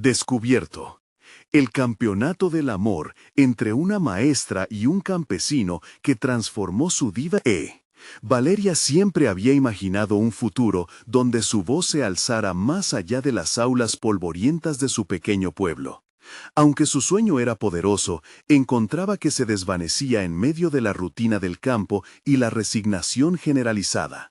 Descubierto. El campeonato del amor entre una maestra y un campesino que transformó su vida. Valeria siempre había imaginado un futuro donde su voz se alzara más allá de las aulas polvorientas de su pequeño pueblo. Aunque su sueño era poderoso, encontraba que se desvanecía en medio de la rutina del campo y la resignación generalizada.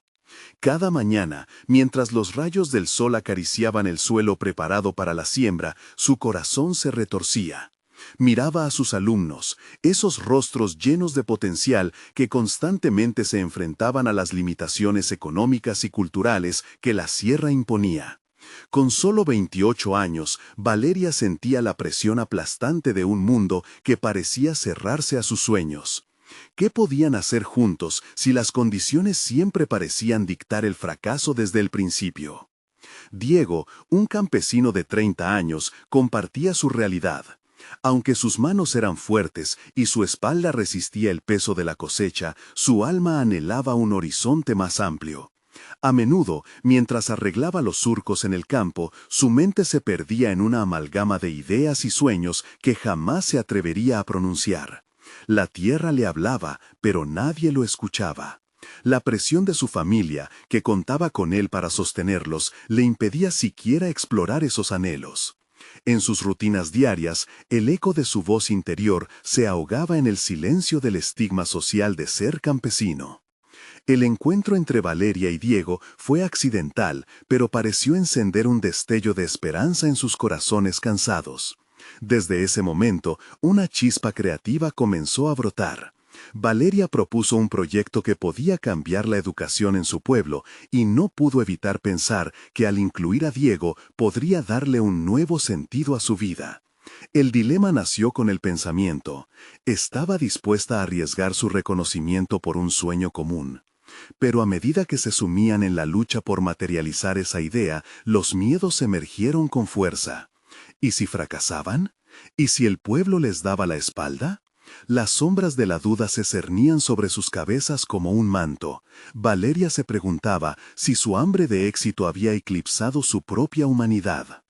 Cada mañana, mientras los rayos del sol acariciaban el suelo preparado para la siembra, su corazón se retorcía. Miraba a sus alumnos, esos rostros llenos de potencial que constantemente se enfrentaban a las limitaciones económicas y culturales que la sierra imponía. Con solo 28 años, Valeria sentía la presión aplastante de un mundo que parecía cerrarse a sus sueños. ¿Qué podían hacer juntos si las condiciones siempre parecían dictar el fracaso desde el principio? Diego, un campesino de 30 años, compartía su realidad. Aunque sus manos eran fuertes y su espalda resistía el peso de la cosecha, su alma anhelaba un horizonte más amplio. A menudo, mientras arreglaba los surcos en el campo, su mente se perdía en una amalgama de ideas y sueños que jamás se atrevería a pronunciar. La tierra le hablaba, pero nadie lo escuchaba. La presión de su familia, que contaba con él para sostenerlos, le impedía siquiera explorar esos anhelos. En sus rutinas diarias, el eco de su voz interior se ahogaba en el silencio del estigma social de ser campesino. El encuentro entre Valeria y Diego fue accidental, pero pareció encender un destello de esperanza en sus corazones cansados. Desde ese momento, una chispa creativa comenzó a brotar. Valeria propuso un proyecto que podía cambiar la educación en su pueblo y no pudo evitar pensar que al incluir a Diego podría darle un nuevo sentido a su vida. El dilema nació con el pensamiento: ¿estaba dispuesta a arriesgar su reconocimiento por un sueño común? Pero a medida que se sumían en la lucha por materializar esa idea, los miedos emergieron con fuerza. ¿Y si fracasaban? ¿Y si el pueblo les daba la espalda? Las sombras de la duda se cernían sobre sus cabezas como un manto. Valeria se preguntaba si su hambre de éxito había eclipsado su propia humanidad.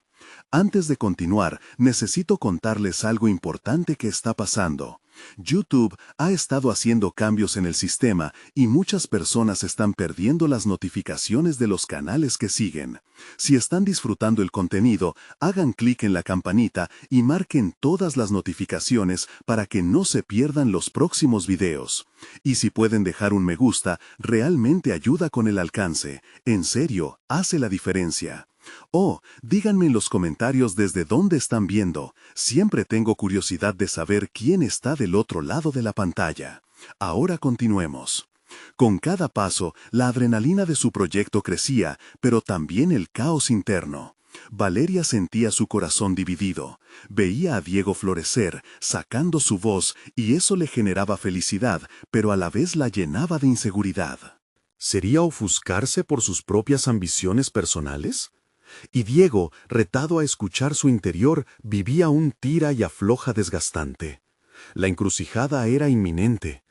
Antes de continuar, necesito contarles algo importante que está pasando. YouTube ha estado haciendo cambios en el sistema y muchas personas están perdiendo las notificaciones de los canales que siguen. Si están disfrutando el contenido, hagan clic en la campanita y marquen todas las notificaciones para que no se pierdan los próximos videos. Y si pueden dejar un me gusta, realmente ayuda con el alcance. En serio, hace la diferencia. Oh, díganme en los comentarios desde dónde están viendo. Siempre tengo curiosidad de saber quién está del otro lado de la pantalla. Ahora continuemos. Con cada paso, la adrenalina de su proyecto crecía, pero también el caos interno. Valeria sentía su corazón dividido. Veía a Diego florecer, sacando su voz, y eso le generaba felicidad, pero a la vez la llenaba de inseguridad. ¿Sería ofuscarse por sus propias ambiciones personales? Y Diego, retado a escuchar su interior, vivía un tira y afloja desgastante. La encrucijada era inminente.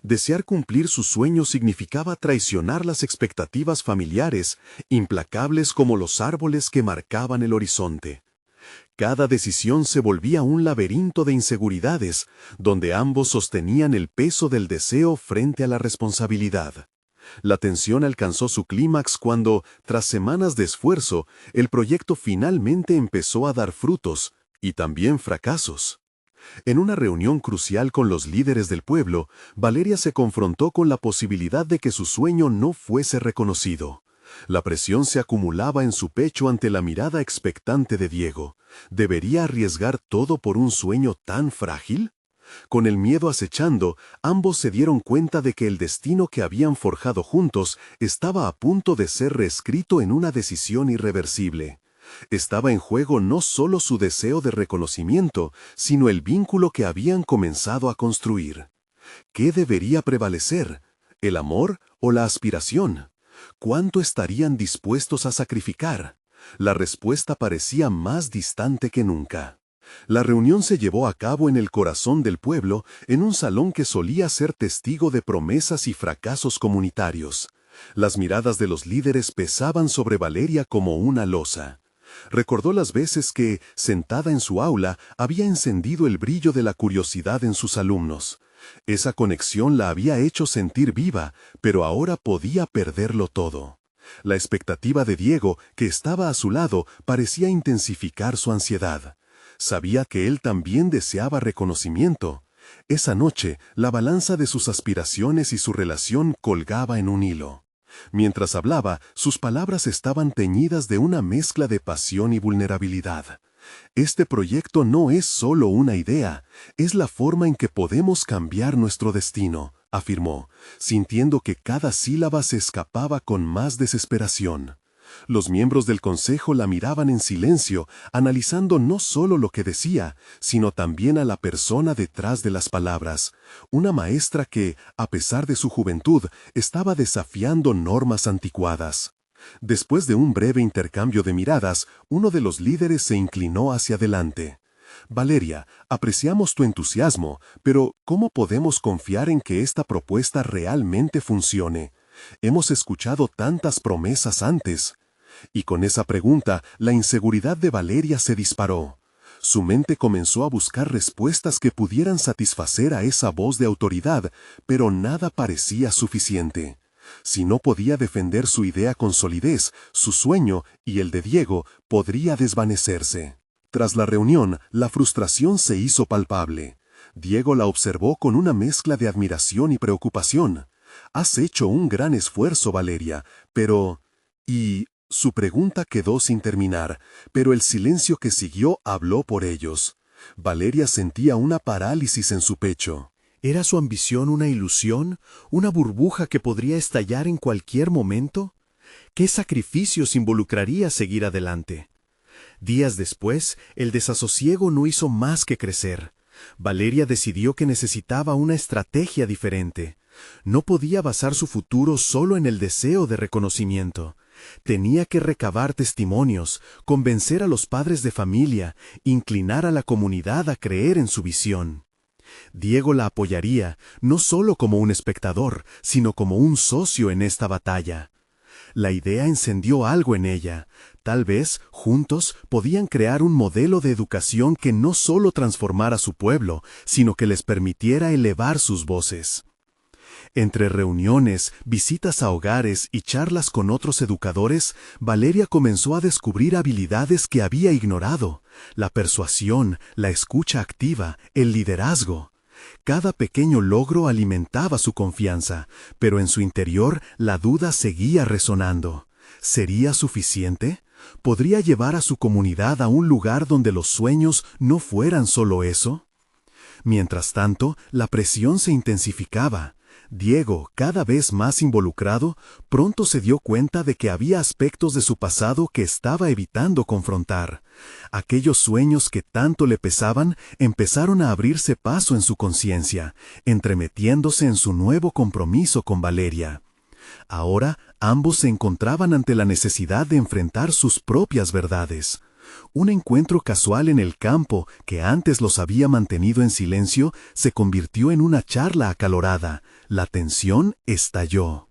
Desear cumplir su sueño significaba traicionar las expectativas familiares, implacables como los árboles que marcaban el horizonte. Cada decisión se volvía un laberinto de inseguridades, donde ambos sostenían el peso del deseo frente a la responsabilidad. La tensión alcanzó su clímax cuando, tras semanas de esfuerzo, el proyecto finalmente empezó a dar frutos, y también fracasos. En una reunión crucial con los líderes del pueblo, Valeria se confrontó con la posibilidad de que su sueño no fuese reconocido. La presión se acumulaba en su pecho ante la mirada expectante de Diego. ¿Debería arriesgar todo por un sueño tan frágil? Con el miedo acechando, ambos se dieron cuenta de que el destino que habían forjado juntos estaba a punto de ser reescrito en una decisión irreversible. Estaba en juego no solo su deseo de reconocimiento, sino el vínculo que habían comenzado a construir. ¿Qué debería prevalecer? ¿El amor o la aspiración? ¿Cuánto estarían dispuestos a sacrificar? La respuesta parecía más distante que nunca. La reunión se llevó a cabo en el corazón del pueblo, en un salón que solía ser testigo de promesas y fracasos comunitarios. Las miradas de los líderes pesaban sobre Valeria como una losa. Recordó las veces que, sentada en su aula, había encendido el brillo de la curiosidad en sus alumnos. Esa conexión la había hecho sentir viva, pero ahora podía perderlo todo. La expectativa de Diego, que estaba a su lado, parecía intensificar su ansiedad. Sabía que él también deseaba reconocimiento. Esa noche, la balanza de sus aspiraciones y su relación colgaba en un hilo. Mientras hablaba, sus palabras estaban teñidas de una mezcla de pasión y vulnerabilidad. Este proyecto no es solo una idea, es la forma en que podemos cambiar nuestro destino, afirmó, sintiendo que cada sílaba se escapaba con más desesperación. Los miembros del consejo la miraban en silencio, analizando no solo lo que decía, sino también a la persona detrás de las palabras, una maestra que, a pesar de su juventud, estaba desafiando normas anticuadas. Después de un breve intercambio de miradas, uno de los líderes se inclinó hacia adelante. Valeria, apreciamos tu entusiasmo, pero ¿cómo podemos confiar en que esta propuesta realmente funcione? Hemos escuchado tantas promesas antes. Y con esa pregunta, la inseguridad de Valeria se disparó. Su mente comenzó a buscar respuestas que pudieran satisfacer a esa voz de autoridad, pero nada parecía suficiente. Si no podía defender su idea con solidez, su sueño y el de Diego podría desvanecerse. Tras la reunión, la frustración se hizo palpable. Diego la observó con una mezcla de admiración y preocupación. «Has hecho un gran esfuerzo, Valeria, pero...» Y su pregunta quedó sin terminar, pero el silencio que siguió habló por ellos. Valeria sentía una parálisis en su pecho. ¿Era su ambición una ilusión, una burbuja que podría estallar en cualquier momento? ¿Qué sacrificios involucraría seguir adelante? Días después, el desasosiego no hizo más que crecer. Valeria decidió que necesitaba una estrategia diferente. No podía basar su futuro solo en el deseo de reconocimiento. Tenía que recabar testimonios, convencer a los padres de familia, inclinar a la comunidad a creer en su visión. Diego la apoyaría, no solo como un espectador, sino como un socio en esta batalla. La idea encendió algo en ella. Tal vez, juntos, podían crear un modelo de educación que no solo transformara su pueblo, sino que les permitiera elevar sus voces. Entre reuniones, visitas a hogares y charlas con otros educadores, Valeria comenzó a descubrir habilidades que había ignorado: la persuasión, la escucha activa, el liderazgo. Cada pequeño logro alimentaba su confianza, pero en su interior la duda seguía resonando. ¿Sería suficiente? ¿Podría llevar a su comunidad a un lugar donde los sueños no fueran solo eso? Mientras tanto, la presión se intensificaba. Diego, cada vez más involucrado, pronto se dio cuenta de que había aspectos de su pasado que estaba evitando confrontar. Aquellos sueños que tanto le pesaban empezaron a abrirse paso en su conciencia, entremetiéndose en su nuevo compromiso con Valeria. Ahora, ambos se encontraban ante la necesidad de enfrentar sus propias verdades. Un encuentro casual en el campo, que antes los había mantenido en silencio, se convirtió en una charla acalorada. La tensión estalló.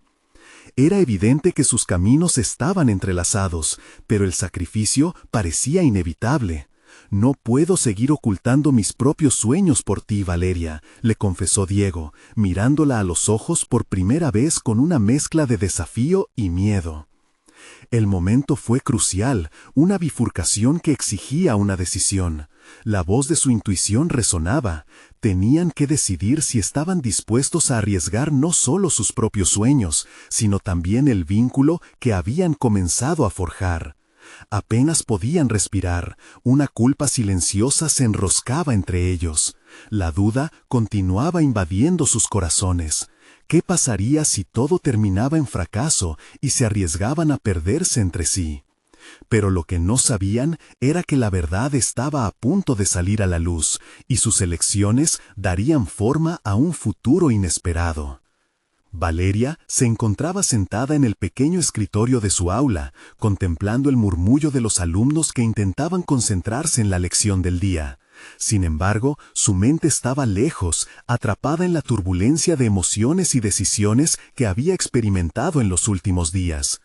Era evidente que sus caminos estaban entrelazados, pero el sacrificio parecía inevitable. «No puedo seguir ocultando mis propios sueños por ti, Valeria», le confesó Diego, mirándola a los ojos por primera vez con una mezcla de desafío y miedo. El momento fue crucial, una bifurcación que exigía una decisión. La voz de su intuición resonaba. Tenían que decidir si estaban dispuestos a arriesgar no solo sus propios sueños, sino también el vínculo que habían comenzado a forjar. Apenas podían respirar, una culpa silenciosa se enroscaba entre ellos. La duda continuaba invadiendo sus corazones. ¿Qué pasaría si todo terminaba en fracaso y se arriesgaban a perderse entre sí? Pero lo que no sabían era que la verdad estaba a punto de salir a la luz, y sus elecciones darían forma a un futuro inesperado. Valeria se encontraba sentada en el pequeño escritorio de su aula, contemplando el murmullo de los alumnos que intentaban concentrarse en la lección del día. Sin embargo, su mente estaba lejos, atrapada en la turbulencia de emociones y decisiones que había experimentado en los últimos días.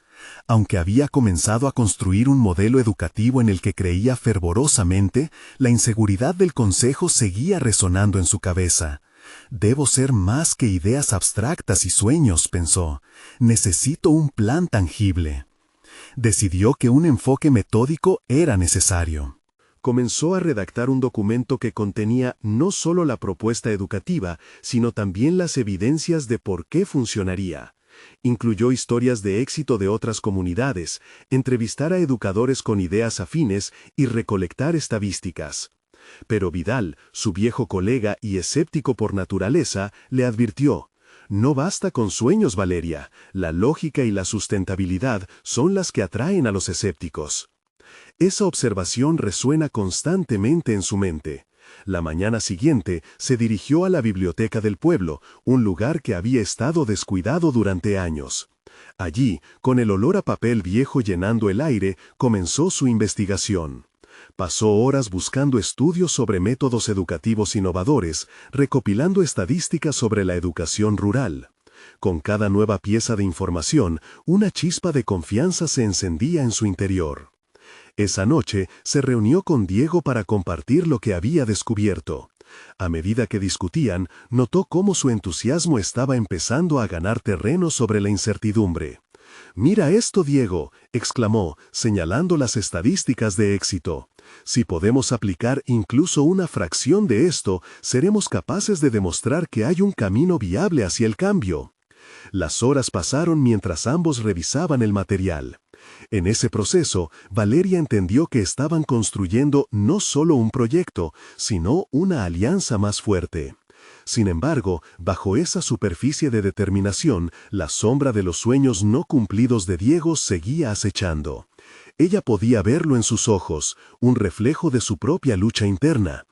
Aunque había comenzado a construir un modelo educativo en el que creía fervorosamente, la inseguridad del consejo seguía resonando en su cabeza. Debo ser más que ideas abstractas y sueños, pensó. Necesito un plan tangible. Decidió que un enfoque metódico era necesario. Comenzó a redactar un documento que contenía no solo la propuesta educativa, sino también las evidencias de por qué funcionaría. Incluyó historias de éxito de otras comunidades, entrevistar a educadores con ideas afines y recolectar estadísticas. Pero Vidal, su viejo colega y escéptico por naturaleza, le advirtió: «No basta con sueños, Valeria, la lógica y la sustentabilidad son las que atraen a los escépticos». Esa observación resuena constantemente en su mente. La mañana siguiente se dirigió a la biblioteca del pueblo, un lugar que había estado descuidado durante años. Allí, con el olor a papel viejo llenando el aire, comenzó su investigación. Pasó horas buscando estudios sobre métodos educativos innovadores, recopilando estadísticas sobre la educación rural. Con cada nueva pieza de información, una chispa de confianza se encendía en su interior. Esa noche se reunió con Diego para compartir lo que había descubierto. A medida que discutían, notó cómo su entusiasmo estaba empezando a ganar terreno sobre la incertidumbre. «Mira esto, Diego», exclamó, señalando las estadísticas de éxito. «Si podemos aplicar incluso una fracción de esto, seremos capaces de demostrar que hay un camino viable hacia el cambio». Las horas pasaron mientras ambos revisaban el material. En ese proceso, Valeria entendió que estaban construyendo no solo un proyecto, sino una alianza más fuerte. Sin embargo, bajo esa superficie de determinación, la sombra de los sueños no cumplidos de Diego seguía acechando. Ella podía verlo en sus ojos, un reflejo de su propia lucha interna.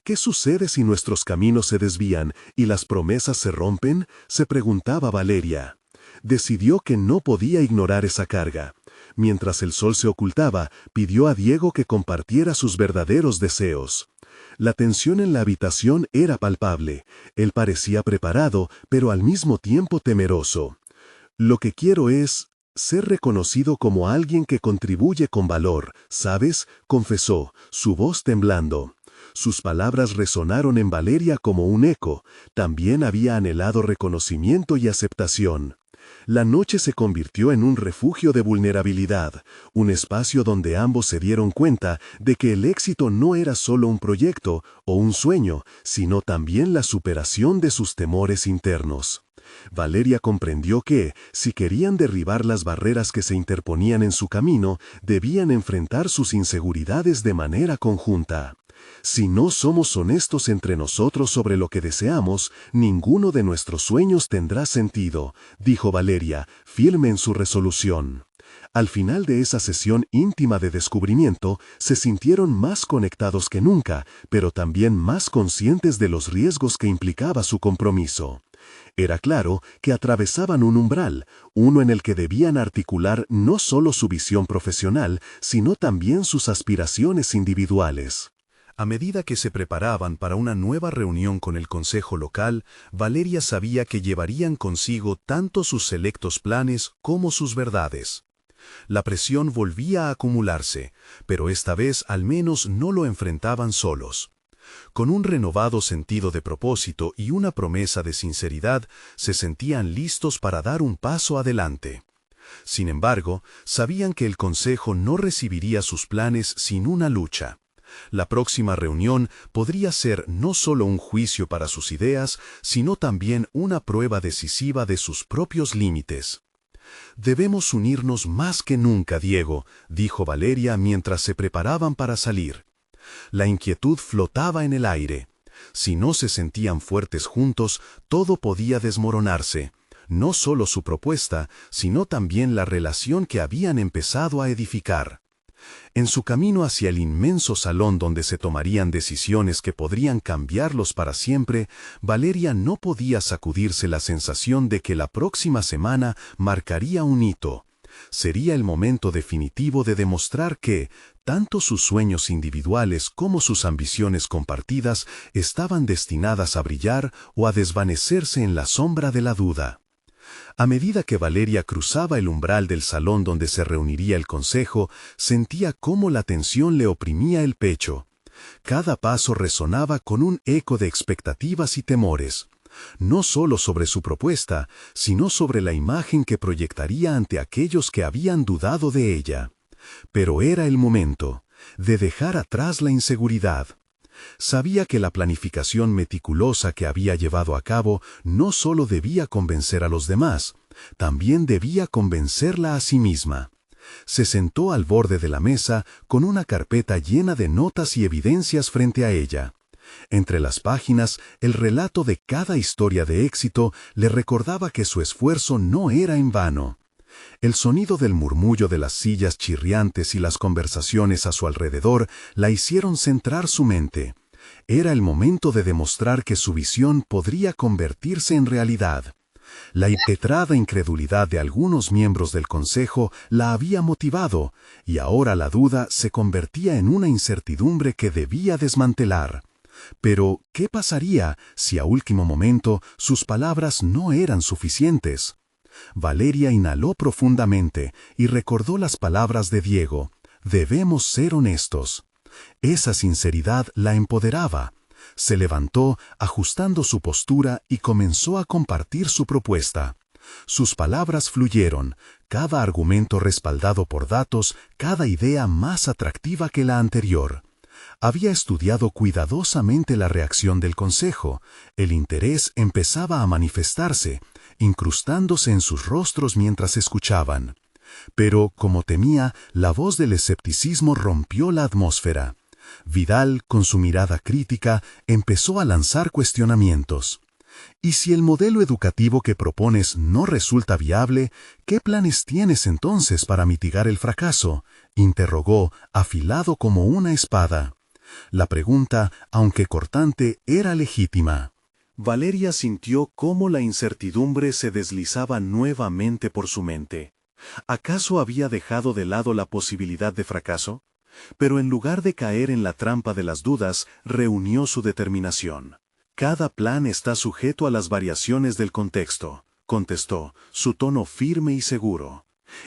¿Qué sucede si nuestros caminos se desvían y las promesas se rompen?, se preguntaba Valeria. Decidió que no podía ignorar esa carga. Mientras el sol se ocultaba, pidió a Diego que compartiera sus verdaderos deseos. La tensión en la habitación era palpable. Él parecía preparado, pero al mismo tiempo temeroso. «Lo que quiero es ser reconocido como alguien que contribuye con valor, ¿sabes?», confesó, su voz temblando. Sus palabras resonaron en Valeria como un eco. También había anhelado reconocimiento y aceptación. La noche se convirtió en un refugio de vulnerabilidad, un espacio donde ambos se dieron cuenta de que el éxito no era solo un proyecto o un sueño, sino también la superación de sus temores internos. Valeria comprendió que, si querían derribar las barreras que se interponían en su camino, debían enfrentar sus inseguridades de manera conjunta. Si no somos honestos entre nosotros sobre lo que deseamos, ninguno de nuestros sueños tendrá sentido, dijo Valeria, firme en su resolución. Al final de esa sesión íntima de descubrimiento, se sintieron más conectados que nunca, pero también más conscientes de los riesgos que implicaba su compromiso. Era claro que atravesaban un umbral, uno en el que debían articular no solo su visión profesional, sino también sus aspiraciones individuales. A medida que se preparaban para una nueva reunión con el consejo local, Valeria sabía que llevarían consigo tanto sus selectos planes como sus verdades. La presión volvía a acumularse, pero esta vez al menos no lo enfrentaban solos. Con un renovado sentido de propósito y una promesa de sinceridad, se sentían listos para dar un paso adelante. Sin embargo, sabían que el consejo no recibiría sus planes sin una lucha. La próxima reunión podría ser no solo un juicio para sus ideas, sino también una prueba decisiva de sus propios límites. «Debemos unirnos más que nunca, Diego», dijo Valeria mientras se preparaban para salir. La inquietud flotaba en el aire. Si no se sentían fuertes juntos, todo podía desmoronarse. No solo su propuesta, sino también la relación que habían empezado a edificar. En su camino hacia el inmenso salón donde se tomarían decisiones que podrían cambiarlos para siempre, Valeria no podía sacudirse la sensación de que la próxima semana marcaría un hito. Sería el momento definitivo de demostrar que, tanto sus sueños individuales como sus ambiciones compartidas estaban destinadas a brillar o a desvanecerse en la sombra de la duda. A medida que Valeria cruzaba el umbral del salón donde se reuniría el consejo, sentía cómo la tensión le oprimía el pecho. Cada paso resonaba con un eco de expectativas y temores, no solo sobre su propuesta, sino sobre la imagen que proyectaría ante aquellos que habían dudado de ella. Pero era el momento de dejar atrás la inseguridad. Sabía que la planificación meticulosa que había llevado a cabo no solo debía convencer a los demás, también debía convencerla a sí misma. Se sentó al borde de la mesa con una carpeta llena de notas y evidencias frente a ella. Entre las páginas, el relato de cada historia de éxito le recordaba que su esfuerzo no era en vano. El sonido del murmullo de las sillas chirriantes y las conversaciones a su alrededor la hicieron centrar su mente. Era el momento de demostrar que su visión podría convertirse en realidad. La impetrada incredulidad de algunos miembros del consejo la había motivado, y ahora la duda se convertía en una incertidumbre que debía desmantelar. Pero, ¿qué pasaría si a último momento sus palabras no eran suficientes? Valeria inhaló profundamente y recordó las palabras de Diego: «Debemos ser honestos». Esa sinceridad la empoderaba. Se levantó, ajustando su postura, y comenzó a compartir su propuesta. Sus palabras fluyeron, cada argumento respaldado por datos, cada idea más atractiva que la anterior. Había estudiado cuidadosamente la reacción del consejo. El interés empezaba a manifestarse, incrustándose en sus rostros mientras escuchaban. Pero, como temía, la voz del escepticismo rompió la atmósfera. Vidal, con su mirada crítica, empezó a lanzar cuestionamientos. «¿Y si el modelo educativo que propones no resulta viable, qué planes tienes entonces para mitigar el fracaso?», interrogó, afilado como una espada. La pregunta, aunque cortante, era legítima. Valeria sintió cómo la incertidumbre se deslizaba nuevamente por su mente. ¿Acaso había dejado de lado la posibilidad de fracaso? Pero en lugar de caer en la trampa de las dudas, reunió su determinación. «Cada plan está sujeto a las variaciones del contexto», contestó, su tono firme y seguro.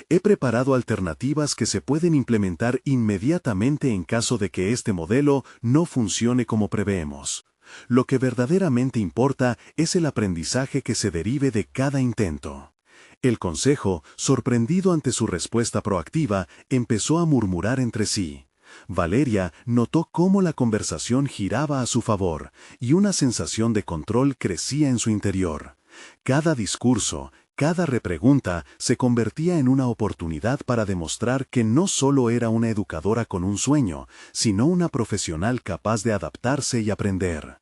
«He preparado alternativas que se pueden implementar inmediatamente en caso de que este modelo no funcione como preveemos. Lo que verdaderamente importa es el aprendizaje que se derive de cada intento». El consejo, sorprendido ante su respuesta proactiva, empezó a murmurar entre sí. Valeria notó cómo la conversación giraba a su favor, y una sensación de control crecía en su interior. Cada discurso, cada repregunta se convertía en una oportunidad para demostrar que no solo era una educadora con un sueño, sino una profesional capaz de adaptarse y aprender.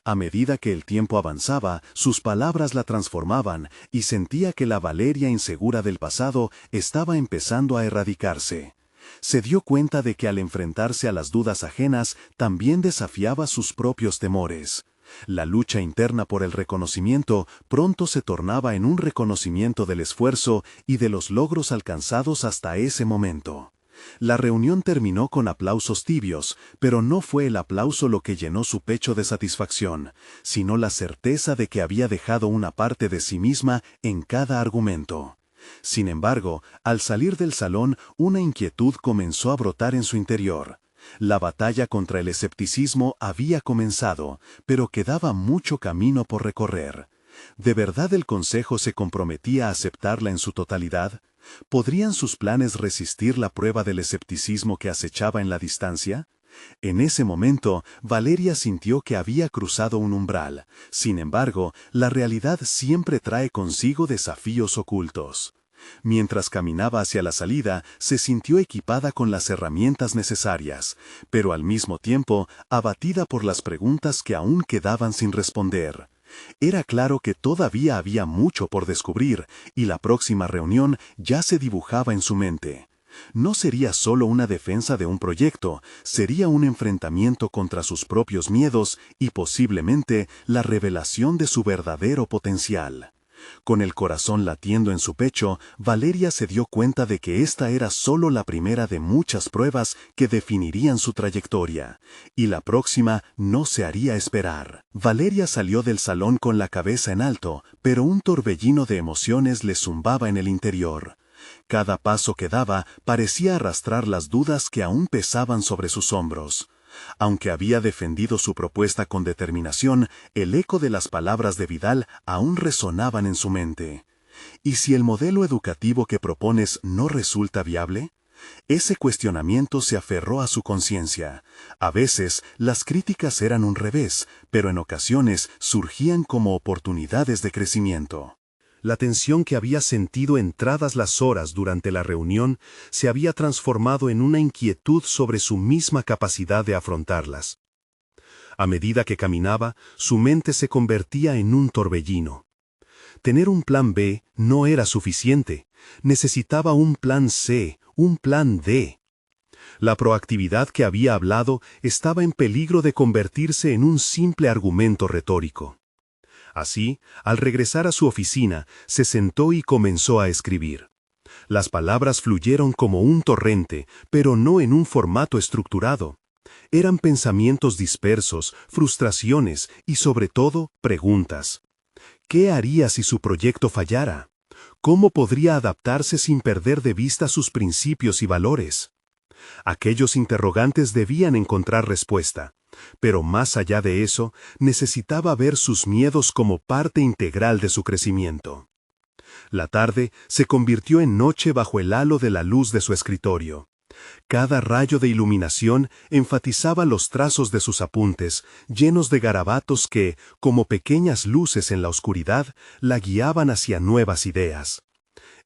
A medida que el tiempo avanzaba, sus palabras la transformaban, y sentía que la Valeria insegura del pasado estaba empezando a erradicarse. Se dio cuenta de que al enfrentarse a las dudas ajenas, también desafiaba sus propios temores. La lucha interna por el reconocimiento pronto se tornaba en un reconocimiento del esfuerzo y de los logros alcanzados hasta ese momento. La reunión terminó con aplausos tibios, pero no fue el aplauso lo que llenó su pecho de satisfacción, sino la certeza de que había dejado una parte de sí misma en cada argumento. Sin embargo, al salir del salón, una inquietud comenzó a brotar en su interior. La batalla contra el escepticismo había comenzado, pero quedaba mucho camino por recorrer. ¿De verdad el consejo se comprometía a aceptarla en su totalidad? ¿Podrían sus planes resistir la prueba del escepticismo que acechaba en la distancia? En ese momento, Valeria sintió que había cruzado un umbral. Sin embargo, la realidad siempre trae consigo desafíos ocultos. Mientras caminaba hacia la salida, se sintió equipada con las herramientas necesarias, pero al mismo tiempo abatida por las preguntas que aún quedaban sin responder. Era claro que todavía había mucho por descubrir, y la próxima reunión ya se dibujaba en su mente. No sería solo una defensa de un proyecto, sería un enfrentamiento contra sus propios miedos y posiblemente la revelación de su verdadero potencial. Con el corazón latiendo en su pecho, Valeria se dio cuenta de que esta era solo la primera de muchas pruebas que definirían su trayectoria, y la próxima no se haría esperar. Valeria salió del salón con la cabeza en alto, pero un torbellino de emociones le zumbaba en el interior. Cada paso que daba parecía arrastrar las dudas que aún pesaban sobre sus hombros. Aunque había defendido su propuesta con determinación, el eco de las palabras de Vidal aún resonaban en su mente. ¿Y si el modelo educativo que propones no resulta viable? Ese cuestionamiento se aferró a su conciencia. A veces, las críticas eran un revés, pero en ocasiones surgían como oportunidades de crecimiento. La tensión que había sentido entradas las horas durante la reunión se había transformado en una inquietud sobre su misma capacidad de afrontarlas. A medida que caminaba, su mente se convertía en un torbellino. Tener un plan B no era suficiente, necesitaba un plan C, un plan D. La proactividad que había hablado estaba en peligro de convertirse en un simple argumento retórico. Así, al regresar a su oficina, se sentó y comenzó a escribir. Las palabras fluyeron como un torrente, pero no en un formato estructurado. Eran pensamientos dispersos, frustraciones y, sobre todo, preguntas. ¿Qué haría si su proyecto fallara? ¿Cómo podría adaptarse sin perder de vista sus principios y valores? Aquellos interrogantes debían encontrar respuesta. Pero más allá de eso, necesitaba ver sus miedos como parte integral de su crecimiento. La tarde se convirtió en noche bajo el halo de la luz de su escritorio. Cada rayo de iluminación enfatizaba los trazos de sus apuntes, llenos de garabatos que, como pequeñas luces en la oscuridad, la guiaban hacia nuevas ideas.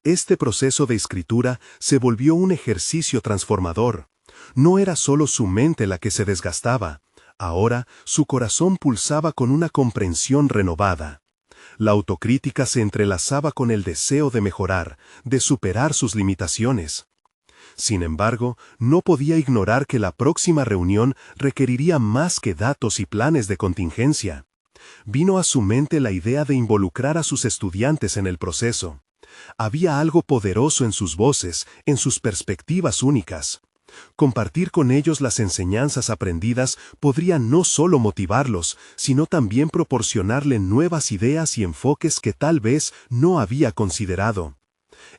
Este proceso de escritura se volvió un ejercicio transformador. No era solo su mente la que se desgastaba. Ahora su corazón pulsaba con una comprensión renovada. La autocrítica se entrelazaba con el deseo de mejorar, de superar sus limitaciones. Sin embargo, no podía ignorar que la próxima reunión requeriría más que datos y planes de contingencia. Vino a su mente la idea de involucrar a sus estudiantes en el proceso. Había algo poderoso en sus voces, en sus perspectivas únicas. Compartir con ellos las enseñanzas aprendidas podría no solo motivarlos, sino también proporcionarle nuevas ideas y enfoques que tal vez no había considerado.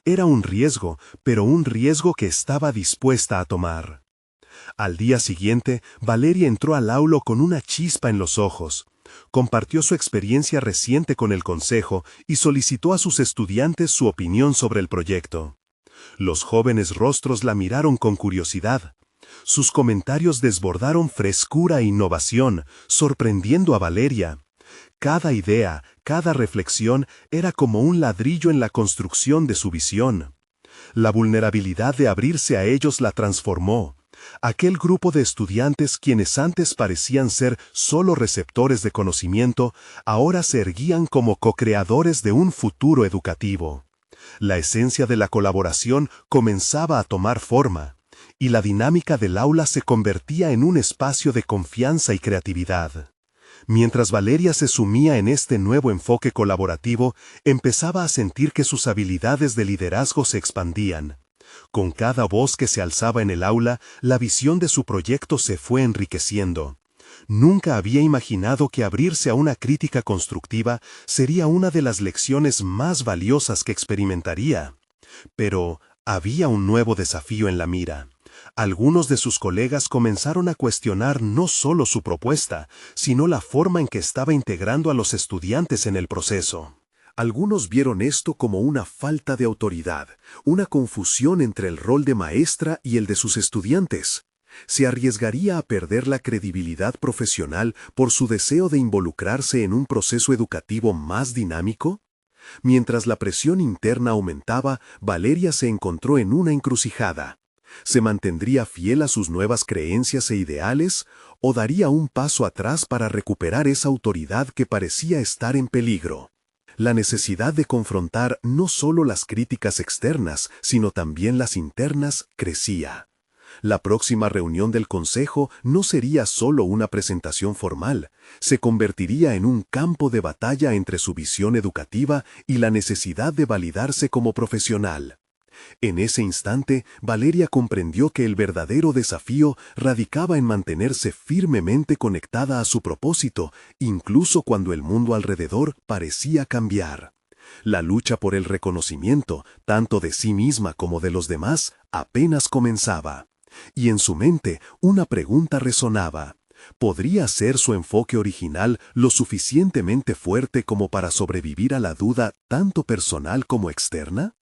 Era un riesgo, pero un riesgo que estaba dispuesta a tomar. Al día siguiente, Valeria entró al aula con una chispa en los ojos. Compartió su experiencia reciente con el consejo y solicitó a sus estudiantes su opinión sobre el proyecto. Los jóvenes rostros la miraron con curiosidad. Sus comentarios desbordaron frescura e innovación, sorprendiendo a Valeria. Cada idea, cada reflexión era como un ladrillo en la construcción de su visión. La vulnerabilidad de abrirse a ellos la transformó. Aquel grupo de estudiantes quienes antes parecían ser solo receptores de conocimiento, ahora se erguían como co-creadores de un futuro educativo. La esencia de la colaboración comenzaba a tomar forma, y la dinámica del aula se convertía en un espacio de confianza y creatividad. Mientras Valeria se sumía en este nuevo enfoque colaborativo, empezaba a sentir que sus habilidades de liderazgo se expandían. Con cada voz que se alzaba en el aula, la visión de su proyecto se fue enriqueciendo. Nunca había imaginado que abrirse a una crítica constructiva sería una de las lecciones más valiosas que experimentaría. Pero había un nuevo desafío en la mira. Algunos de sus colegas comenzaron a cuestionar no solo su propuesta, sino la forma en que estaba integrando a los estudiantes en el proceso. Algunos vieron esto como una falta de autoridad, una confusión entre el rol de maestra y el de sus estudiantes. ¿Se arriesgaría a perder la credibilidad profesional por su deseo de involucrarse en un proceso educativo más dinámico? Mientras la presión interna aumentaba, Valeria se encontró en una encrucijada. ¿Se mantendría fiel a sus nuevas creencias e ideales o daría un paso atrás para recuperar esa autoridad que parecía estar en peligro? La necesidad de confrontar no solo las críticas externas, sino también las internas, crecía. La próxima reunión del consejo no sería solo una presentación formal, se convertiría en un campo de batalla entre su visión educativa y la necesidad de validarse como profesional. En ese instante, Valeria comprendió que el verdadero desafío radicaba en mantenerse firmemente conectada a su propósito, incluso cuando el mundo alrededor parecía cambiar. La lucha por el reconocimiento, tanto de sí misma como de los demás, apenas comenzaba. Y en su mente una pregunta resonaba. ¿Podría ser su enfoque original lo suficientemente fuerte como para sobrevivir a la duda tanto personal como externa?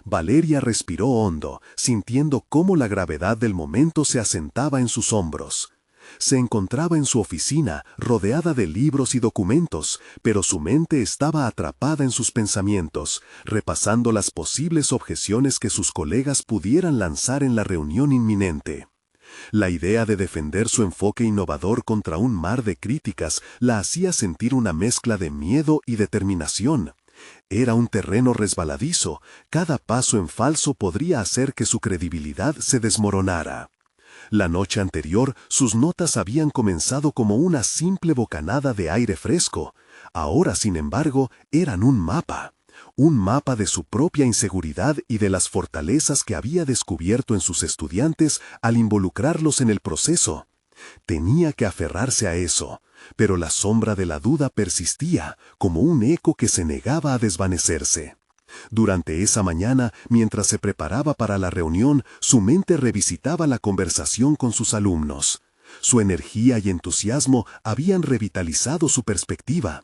Valeria respiró hondo, sintiendo cómo la gravedad del momento se asentaba en sus hombros. Se encontraba en su oficina, rodeada de libros y documentos, pero su mente estaba atrapada en sus pensamientos, repasando las posibles objeciones que sus colegas pudieran lanzar en la reunión inminente. La idea de defender su enfoque innovador contra un mar de críticas la hacía sentir una mezcla de miedo y determinación. Era un terreno resbaladizo, cada paso en falso podría hacer que su credibilidad se desmoronara. La noche anterior, sus notas habían comenzado como una simple bocanada de aire fresco. Ahora, sin embargo, eran un mapa de su propia inseguridad y de las fortalezas que había descubierto en sus estudiantes al involucrarlos en el proceso. Tenía que aferrarse a eso, pero la sombra de la duda persistía, como un eco que se negaba a desvanecerse. Durante esa mañana, mientras se preparaba para la reunión, su mente revisitaba la conversación con sus alumnos. Su energía y entusiasmo habían revitalizado su perspectiva.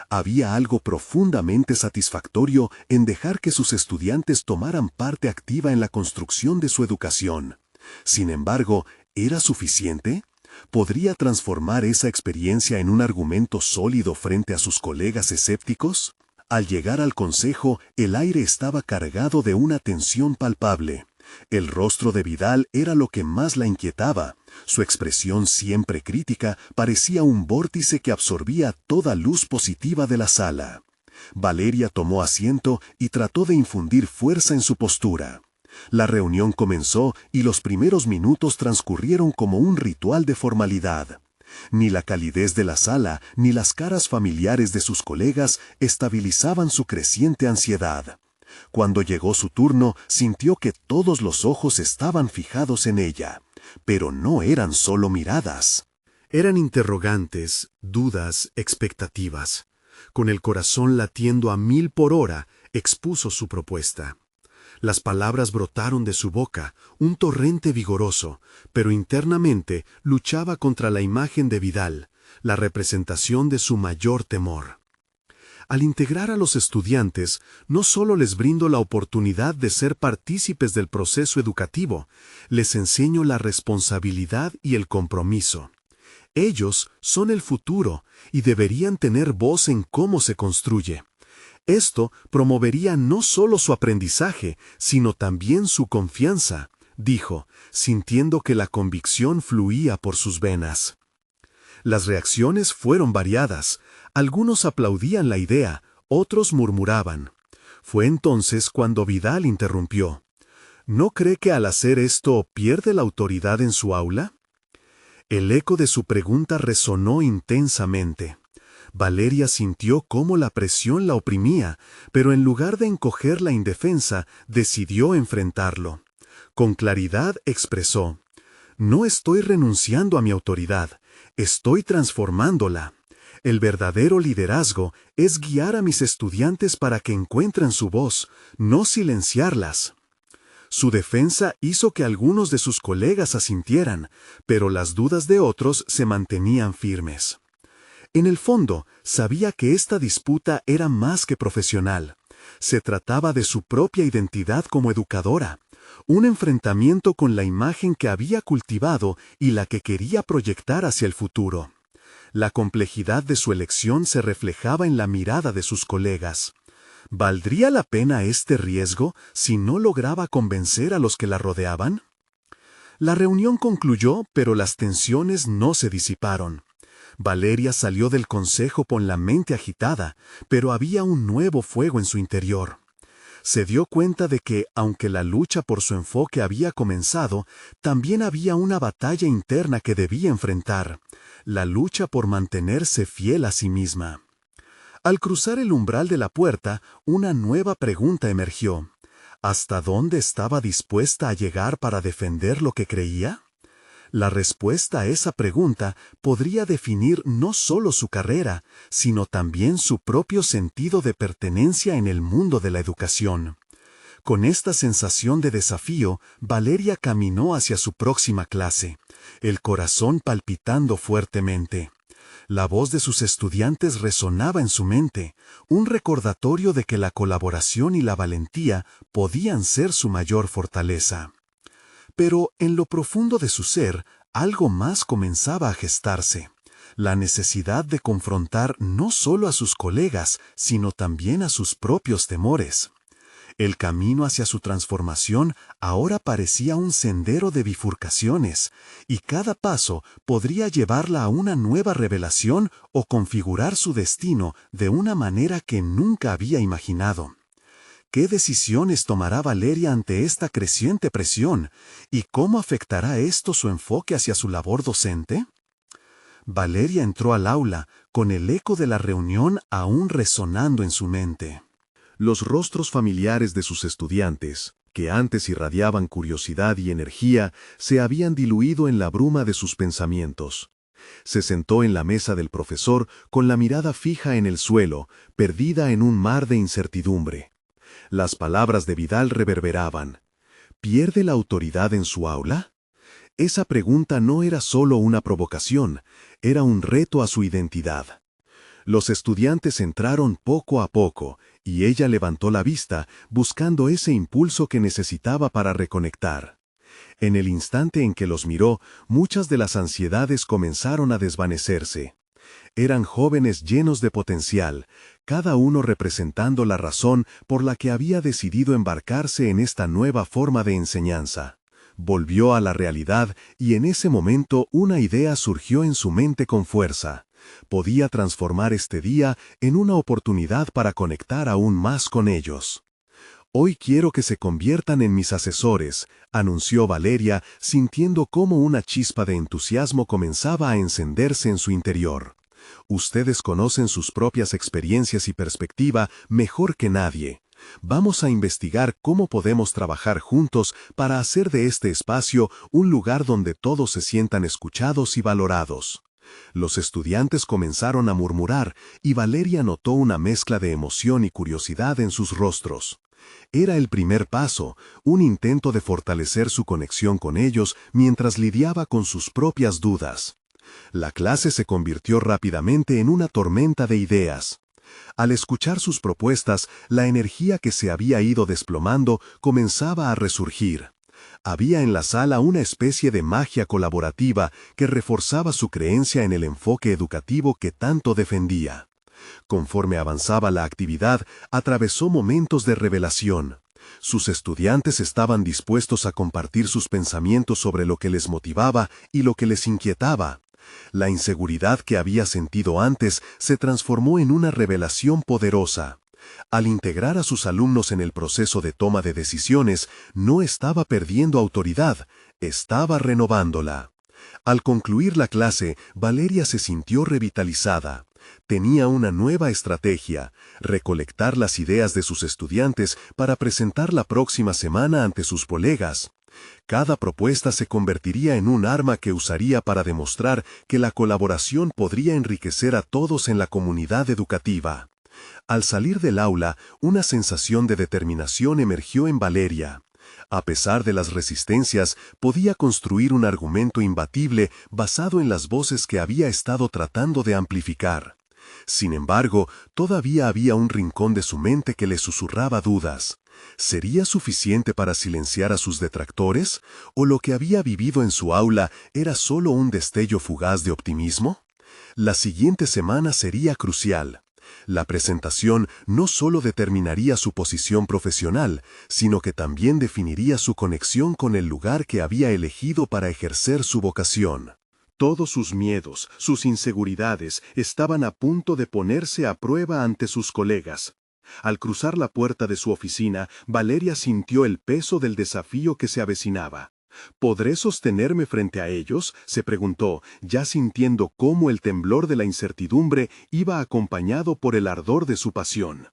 Había algo profundamente satisfactorio en dejar que sus estudiantes tomaran parte activa en la construcción de su educación. Sin embargo, ¿era suficiente? ¿Podría transformar esa experiencia en un argumento sólido frente a sus colegas escépticos? Al llegar al consejo, el aire estaba cargado de una tensión palpable. El rostro de Vidal era lo que más la inquietaba. Su expresión siempre crítica parecía un vórtice que absorbía toda luz positiva de la sala. Valeria tomó asiento y trató de infundir fuerza en su postura. La reunión comenzó y los primeros minutos transcurrieron como un ritual de formalidad. Ni la calidez de la sala ni las caras familiares de sus colegas estabilizaban su creciente ansiedad. Cuando llegó su turno, sintió que todos los ojos estaban fijados en ella, pero no eran solo miradas. Eran interrogantes, dudas, expectativas. Con el corazón latiendo a 1000 por hora, expuso su propuesta. Las palabras brotaron de su boca, un torrente vigoroso, pero internamente luchaba contra la imagen de Vidal, la representación de su mayor temor. Al integrar a los estudiantes, no solo les brindo la oportunidad de ser partícipes del proceso educativo, les enseño la responsabilidad y el compromiso. Ellos son el futuro y deberían tener voz en cómo se construye. Esto promovería no solo su aprendizaje, sino también su confianza, dijo, sintiendo que la convicción fluía por sus venas. Las reacciones fueron variadas. Algunos aplaudían la idea, otros murmuraban. Fue entonces cuando Vidal interrumpió. ¿No cree que al hacer esto pierde la autoridad en su aula? El eco de su pregunta resonó intensamente. Valeria sintió cómo la presión la oprimía, pero en lugar de encoger la indefensa, decidió enfrentarlo. Con claridad expresó: «No estoy renunciando a mi autoridad, estoy transformándola. El verdadero liderazgo es guiar a mis estudiantes para que encuentren su voz, no silenciarlas». Su defensa hizo que algunos de sus colegas asintieran, pero las dudas de otros se mantenían firmes. En el fondo, sabía que esta disputa era más que profesional. Se trataba de su propia identidad como educadora, un enfrentamiento con la imagen que había cultivado y la que quería proyectar hacia el futuro. La complejidad de su elección se reflejaba en la mirada de sus colegas. ¿Valdría la pena este riesgo si no lograba convencer a los que la rodeaban? La reunión concluyó, pero las tensiones no se disiparon. Valeria salió del consejo con la mente agitada, pero había un nuevo fuego en su interior. Se dio cuenta de que, aunque la lucha por su enfoque había comenzado, también había una batalla interna que debía enfrentar, la lucha por mantenerse fiel a sí misma. Al cruzar el umbral de la puerta, una nueva pregunta emergió. ¿Hasta dónde estaba dispuesta a llegar para defender lo que creía? La respuesta a esa pregunta podría definir no solo su carrera, sino también su propio sentido de pertenencia en el mundo de la educación. Con esta sensación de desafío, Valeria caminó hacia su próxima clase, el corazón palpitando fuertemente. La voz de sus estudiantes resonaba en su mente, un recordatorio de que la colaboración y la valentía podían ser su mayor fortaleza. Pero en lo profundo de su ser, algo más comenzaba a gestarse. La necesidad de confrontar no solo a sus colegas, sino también a sus propios temores. El camino hacia su transformación ahora parecía un sendero de bifurcaciones, y cada paso podría llevarla a una nueva revelación o configurar su destino de una manera que nunca había imaginado. ¿Qué decisiones tomará Valeria ante esta creciente presión? ¿Y cómo afectará esto su enfoque hacia su labor docente? Valeria entró al aula, con el eco de la reunión aún resonando en su mente. Los rostros familiares de sus estudiantes, que antes irradiaban curiosidad y energía, se habían diluido en la bruma de sus pensamientos. Se sentó en la mesa del profesor con la mirada fija en el suelo, perdida en un mar de incertidumbre. Las palabras de Vidal reverberaban. ¿Pierde la autoridad en su aula? Esa pregunta no era solo una provocación, era un reto a su identidad. Los estudiantes entraron poco a poco, y ella levantó la vista, buscando ese impulso que necesitaba para reconectar. En el instante en que los miró, muchas de las ansiedades comenzaron a desvanecerse. Eran jóvenes llenos de potencial, cada uno representando la razón por la que había decidido embarcarse en esta nueva forma de enseñanza. Volvió a la realidad y en ese momento una idea surgió en su mente con fuerza. Podía transformar este día en una oportunidad para conectar aún más con ellos. «Hoy quiero que se conviertan en mis asesores», anunció Valeria, sintiendo cómo una chispa de entusiasmo comenzaba a encenderse en su interior. «Ustedes conocen sus propias experiencias y perspectiva mejor que nadie. Vamos a investigar cómo podemos trabajar juntos para hacer de este espacio un lugar donde todos se sientan escuchados y valorados». Los estudiantes comenzaron a murmurar, y Valeria notó una mezcla de emoción y curiosidad en sus rostros. Era el primer paso, un intento de fortalecer su conexión con ellos mientras lidiaba con sus propias dudas. La clase se convirtió rápidamente en una tormenta de ideas. Al escuchar sus propuestas, la energía que se había ido desplomando comenzaba a resurgir. Había en la sala una especie de magia colaborativa que reforzaba su creencia en el enfoque educativo que tanto defendía. Conforme avanzaba la actividad, atravesó momentos de revelación. Sus estudiantes estaban dispuestos a compartir sus pensamientos sobre lo que les motivaba y lo que les inquietaba. La inseguridad que había sentido antes se transformó en una revelación poderosa. Al integrar a sus alumnos en el proceso de toma de decisiones, no estaba perdiendo autoridad, estaba renovándola. Al concluir la clase, Valeria se sintió revitalizada. Tenía una nueva estrategia: recolectar las ideas de sus estudiantes para presentar la próxima semana ante sus colegas. Cada propuesta se convertiría en un arma que usaría para demostrar que la colaboración podría enriquecer a todos en la comunidad educativa. Al salir del aula, una sensación de determinación emergió en Valeria. A pesar de las resistencias, podía construir un argumento imbatible basado en las voces que había estado tratando de amplificar. Sin embargo, todavía había un rincón de su mente que le susurraba dudas. ¿Sería suficiente para silenciar a sus detractores? ¿O lo que había vivido en su aula era solo un destello fugaz de optimismo? La siguiente semana sería crucial. La presentación no solo determinaría su posición profesional, sino que también definiría su conexión con el lugar que había elegido para ejercer su vocación. Todos sus miedos, sus inseguridades, estaban a punto de ponerse a prueba ante sus colegas. Al cruzar la puerta de su oficina, Valeria sintió el peso del desafío que se avecinaba. ¿Podré sostenerme frente a ellos?, se preguntó, ya sintiendo cómo el temblor de la incertidumbre iba acompañado por el ardor de su pasión.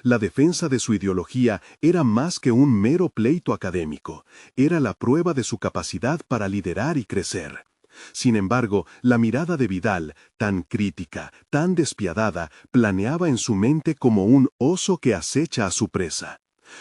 La defensa de su ideología era más que un mero pleito académico, era la prueba de su capacidad para liderar y crecer. Sin embargo, la mirada de Vidal, tan crítica, tan despiadada, planeaba en su mente como un oso que acecha a su presa.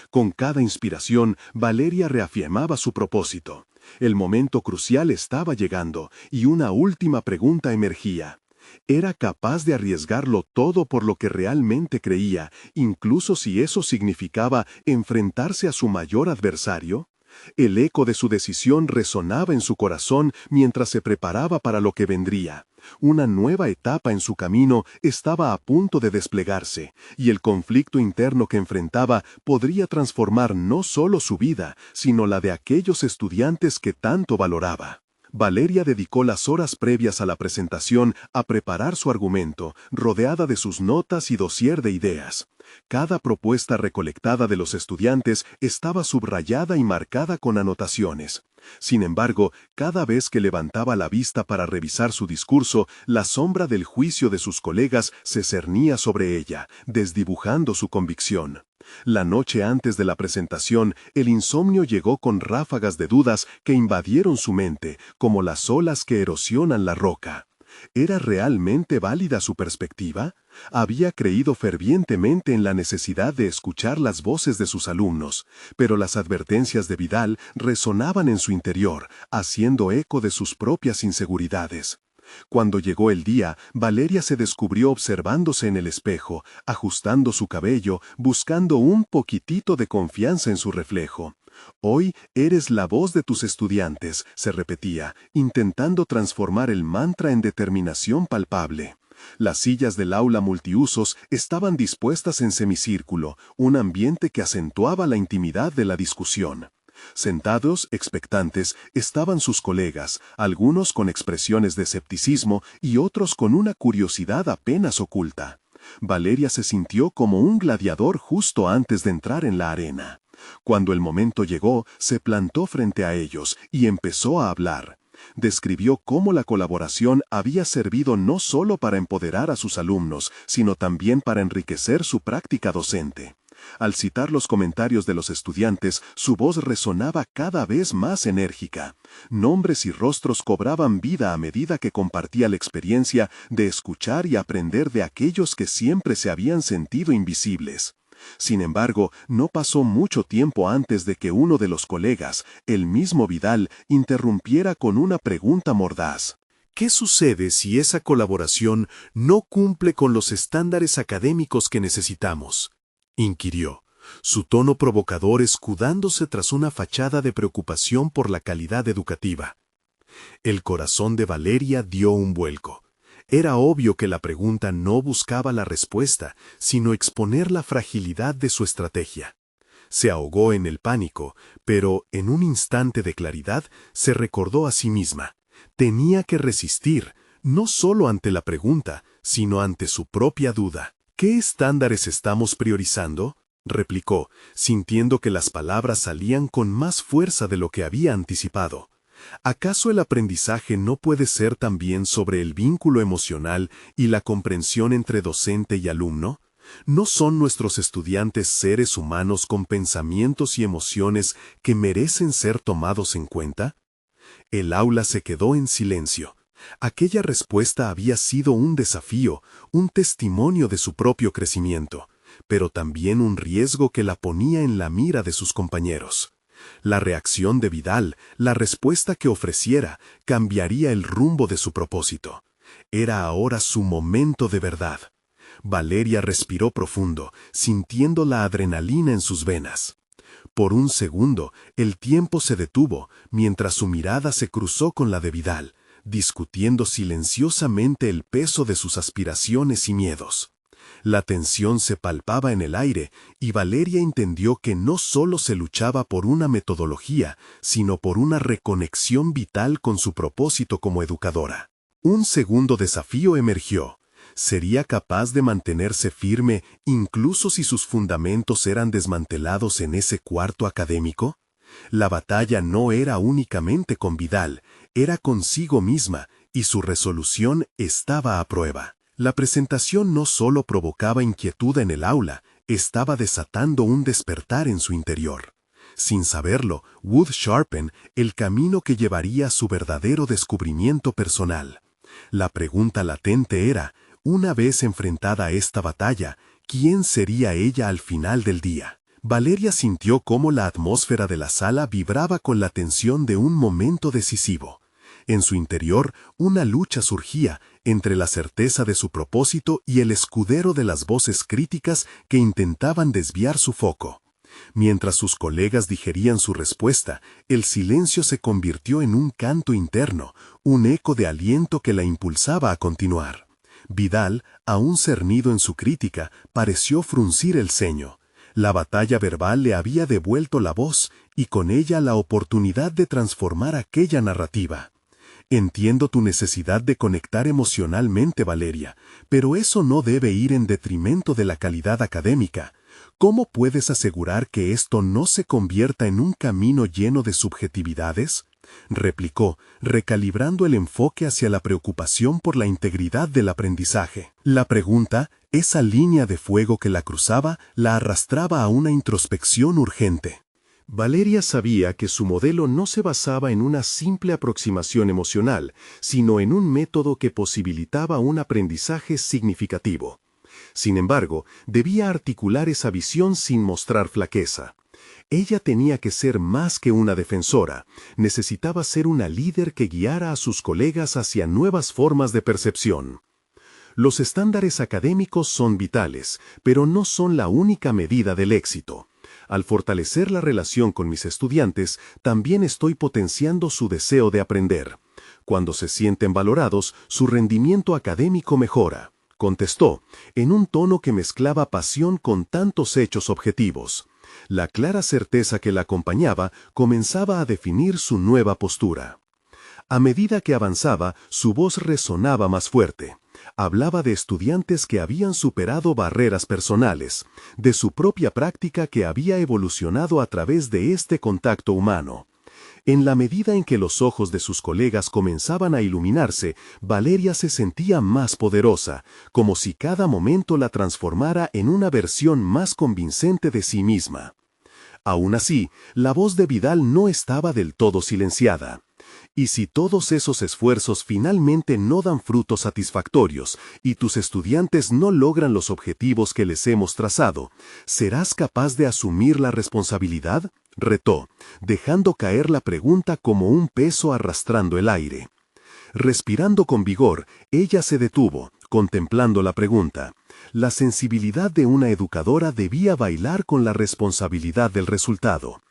Con cada inspiración, Valeria reafirmaba su propósito. El momento crucial estaba llegando, y una última pregunta emergía. ¿Era capaz de arriesgarlo todo por lo que realmente creía, incluso si eso significaba enfrentarse a su mayor adversario? El eco de su decisión resonaba en su corazón mientras se preparaba para lo que vendría. Una nueva etapa en su camino estaba a punto de desplegarse, y el conflicto interno que enfrentaba podría transformar no solo su vida, sino la de aquellos estudiantes que tanto valoraba. Valeria dedicó las horas previas a la presentación a preparar su argumento, rodeada de sus notas y dossier de ideas. Cada propuesta recolectada de los estudiantes estaba subrayada y marcada con anotaciones. Sin embargo, cada vez que levantaba la vista para revisar su discurso, la sombra del juicio de sus colegas se cernía sobre ella, desdibujando su convicción. La noche antes de la presentación, el insomnio llegó con ráfagas de dudas que invadieron su mente, como las olas que erosionan la roca. ¿Era realmente válida su perspectiva? Había creído fervientemente en la necesidad de escuchar las voces de sus alumnos, pero las advertencias de Vidal resonaban en su interior, haciendo eco de sus propias inseguridades. Cuando llegó el día, Valeria se descubrió observándose en el espejo, ajustando su cabello, buscando un poquitito de confianza en su reflejo. «Hoy eres la voz de tus estudiantes», se repetía, intentando transformar el mantra en determinación palpable. Las sillas del aula multiusos estaban dispuestas en semicírculo, un ambiente que acentuaba la intimidad de la discusión. Sentados, expectantes, estaban sus colegas, algunos con expresiones de escepticismo y otros con una curiosidad apenas oculta. Valeria se sintió como un gladiador justo antes de entrar en la arena. Cuando el momento llegó, se plantó frente a ellos y empezó a hablar. Describió cómo la colaboración había servido no solo para empoderar a sus alumnos, sino también para enriquecer su práctica docente. Al citar los comentarios de los estudiantes, su voz resonaba cada vez más enérgica. Nombres y rostros cobraban vida a medida que compartía la experiencia de escuchar y aprender de aquellos que siempre se habían sentido invisibles. Sin embargo, no pasó mucho tiempo antes de que uno de los colegas, el mismo Vidal, interrumpiera con una pregunta mordaz. ¿Qué sucede si esa colaboración no cumple con los estándares académicos que necesitamos?, inquirió, su tono provocador escudándose tras una fachada de preocupación por la calidad educativa. El corazón de Valeria dio un vuelco. Era obvio que la pregunta no buscaba la respuesta, sino exponer la fragilidad de su estrategia. Se ahogó en el pánico, pero en un instante de claridad se recordó a sí misma. Tenía que resistir, no solo ante la pregunta, sino ante su propia duda. ¿Qué estándares estamos priorizando?, replicó, sintiendo que las palabras salían con más fuerza de lo que había anticipado. ¿Acaso el aprendizaje no puede ser también sobre el vínculo emocional y la comprensión entre docente y alumno? ¿No son nuestros estudiantes seres humanos con pensamientos y emociones que merecen ser tomados en cuenta? El aula se quedó en silencio. Aquella respuesta había sido un desafío, un testimonio de su propio crecimiento, pero también un riesgo que la ponía en la mira de sus compañeros. La reacción de Vidal, la respuesta que ofreciera, cambiaría el rumbo de su propósito. Era ahora su momento de verdad. Valeria respiró profundo, sintiendo la adrenalina en sus venas. Por un segundo, el tiempo se detuvo, mientras su mirada se cruzó con la de Vidal, discutiendo silenciosamente el peso de sus aspiraciones y miedos. La tensión se palpaba en el aire, y Valeria entendió que no solo se luchaba por una metodología, sino por una reconexión vital con su propósito como educadora. Un segundo desafío emergió. ¿Sería capaz de mantenerse firme incluso si sus fundamentos eran desmantelados en ese cuarto académico? La batalla no era únicamente con Vidal, era consigo misma, y su resolución estaba a prueba. La presentación no solo provocaba inquietud en el aula, estaba desatando un despertar en su interior. Sin saberlo, Wood sharpen el camino que llevaría a su verdadero descubrimiento personal. La pregunta latente era, una vez enfrentada a esta batalla, ¿quién sería ella al final del día? Valeria sintió cómo la atmósfera de la sala vibraba con la tensión de un momento decisivo. En su interior, una lucha surgía entre la certeza de su propósito y el escudero de las voces críticas que intentaban desviar su foco. Mientras sus colegas digerían su respuesta, el silencio se convirtió en un canto interno, un eco de aliento que la impulsaba a continuar. Vidal, aún cernido en su crítica, pareció fruncir el ceño. La batalla verbal le había devuelto la voz y con ella la oportunidad de transformar aquella narrativa. Entiendo tu necesidad de conectar emocionalmente, Valeria, pero eso no debe ir en detrimento de la calidad académica. ¿Cómo puedes asegurar que esto no se convierta en un camino lleno de subjetividades? Replicó, recalibrando el enfoque hacia la preocupación por la integridad del aprendizaje. La pregunta, esa línea de fuego que la cruzaba, la arrastraba a una introspección urgente. Valeria sabía que su modelo no se basaba en una simple aproximación emocional, sino en un método que posibilitaba un aprendizaje significativo. Sin embargo, debía articular esa visión sin mostrar flaqueza. Ella tenía que ser más que una defensora, necesitaba ser una líder que guiara a sus colegas hacia nuevas formas de percepción. Los estándares académicos son vitales, pero no son la única medida del éxito. Al fortalecer la relación con mis estudiantes, también estoy potenciando su deseo de aprender. Cuando se sienten valorados, su rendimiento académico mejora, contestó, en un tono que mezclaba pasión con tantos hechos objetivos. La clara certeza que la acompañaba comenzaba a definir su nueva postura. A medida que avanzaba, su voz resonaba más fuerte. Hablaba de estudiantes que habían superado barreras personales, de su propia práctica que había evolucionado a través de este contacto humano. En la medida en que los ojos de sus colegas comenzaban a iluminarse, Valeria se sentía más poderosa, como si cada momento la transformara en una versión más convincente de sí misma. Aún así, la voz de Vidal no estaba del todo silenciada. Y si todos esos esfuerzos finalmente no dan frutos satisfactorios y tus estudiantes no logran los objetivos que les hemos trazado, ¿serás capaz de asumir la responsabilidad? Retó, dejando caer la pregunta como un peso arrastrando el aire. Respirando con vigor, ella se detuvo, contemplando la pregunta. La sensibilidad de una educadora debía bailar con la responsabilidad del resultado.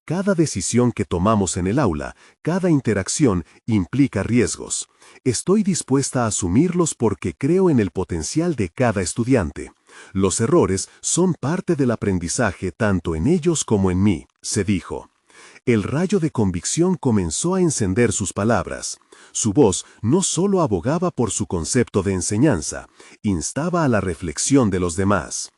Cada decisión que tomamos en el aula, cada interacción, implica riesgos. Estoy dispuesta a asumirlos porque creo en el potencial de cada estudiante. Los errores son parte del aprendizaje tanto en ellos como en mí, se dijo. El rayo de convicción comenzó a encender sus palabras. Su voz no solo abogaba por su concepto de enseñanza, instaba a la reflexión de los demás.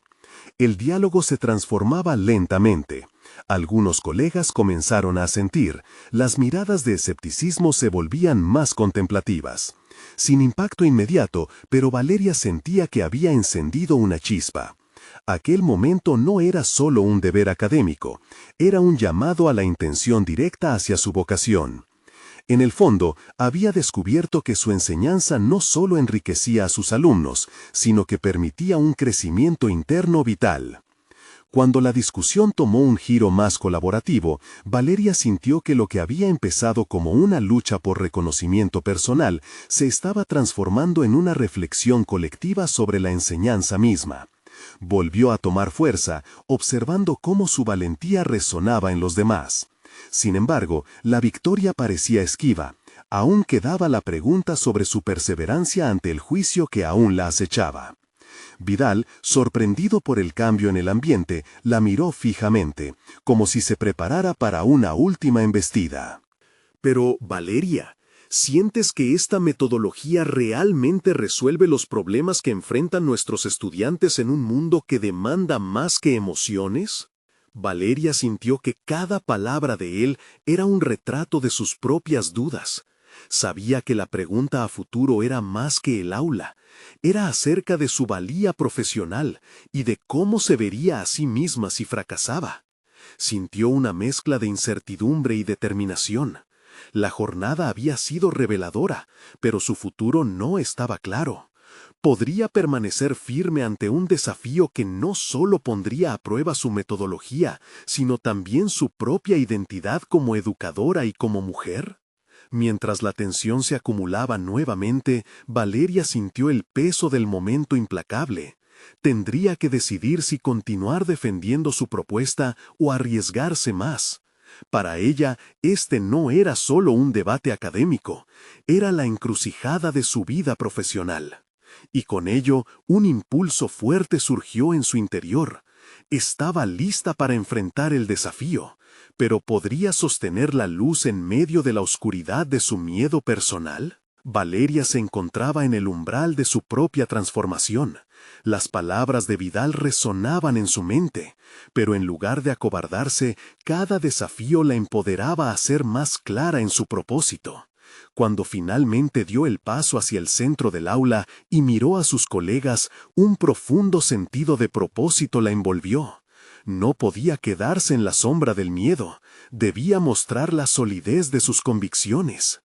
El diálogo se transformaba lentamente. Algunos colegas comenzaron a asentir, las miradas de escepticismo se volvían más contemplativas. Sin impacto inmediato, pero Valeria sentía que había encendido una chispa. Aquel momento no era solo un deber académico, era un llamado a la intención directa hacia su vocación. En el fondo, había descubierto que su enseñanza no solo enriquecía a sus alumnos, sino que permitía un crecimiento interno vital. Cuando la discusión tomó un giro más colaborativo, Valeria sintió que lo que había empezado como una lucha por reconocimiento personal se estaba transformando en una reflexión colectiva sobre la enseñanza misma. Volvió a tomar fuerza, observando cómo su valentía resonaba en los demás. Sin embargo, la victoria parecía esquiva. Aún quedaba la pregunta sobre su perseverancia ante el juicio que aún la acechaba. Vidal, sorprendido por el cambio en el ambiente, la miró fijamente, como si se preparara para una última embestida. Pero, Valeria, ¿Sientes que esta metodología realmente resuelve los problemas que enfrentan nuestros estudiantes en un mundo que demanda más que emociones? Valeria sintió que cada palabra de él era un retrato de sus propias dudas. Sabía que la pregunta a futuro era más que el aula, era acerca de su valía profesional y de cómo se vería a sí misma si fracasaba. Sintió una mezcla de incertidumbre y determinación. La jornada había sido reveladora, pero su futuro no estaba claro. Podría permanecer firme ante un desafío que no solo pondría a prueba su metodología, sino también su propia identidad como educadora y como mujer. Mientras la tensión se acumulaba nuevamente, Valeria sintió el peso del momento implacable. Tendría que decidir si continuar defendiendo su propuesta o arriesgarse más. Para ella, este no era solo un debate académico, era la encrucijada de su vida profesional. Y con ello, un impulso fuerte surgió en su interior. Estaba lista para enfrentar el desafío, pero ¿podría sostener la luz en medio de la oscuridad de su miedo personal? Valeria se encontraba en el umbral de su propia transformación. Las palabras de Vidal resonaban en su mente, pero en lugar de acobardarse, cada desafío la empoderaba a ser más clara en su propósito. Cuando finalmente dio el paso hacia el centro del aula y miró a sus colegas, un profundo sentido de propósito la envolvió. No podía quedarse en la sombra del miedo, debía mostrar la solidez de sus convicciones.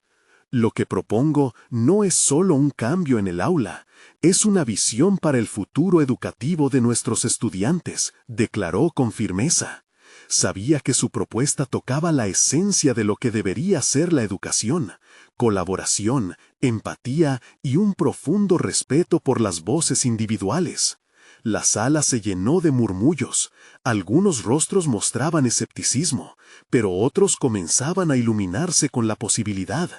Lo que propongo no es solo un cambio en el aula, es una visión para el futuro educativo de nuestros estudiantes, declaró con firmeza. Sabía que su propuesta tocaba la esencia de lo que debería ser la educación: colaboración, empatía y un profundo respeto por las voces individuales. La sala se llenó de murmullos. Algunos rostros mostraban escepticismo, pero otros comenzaban a iluminarse con la posibilidad.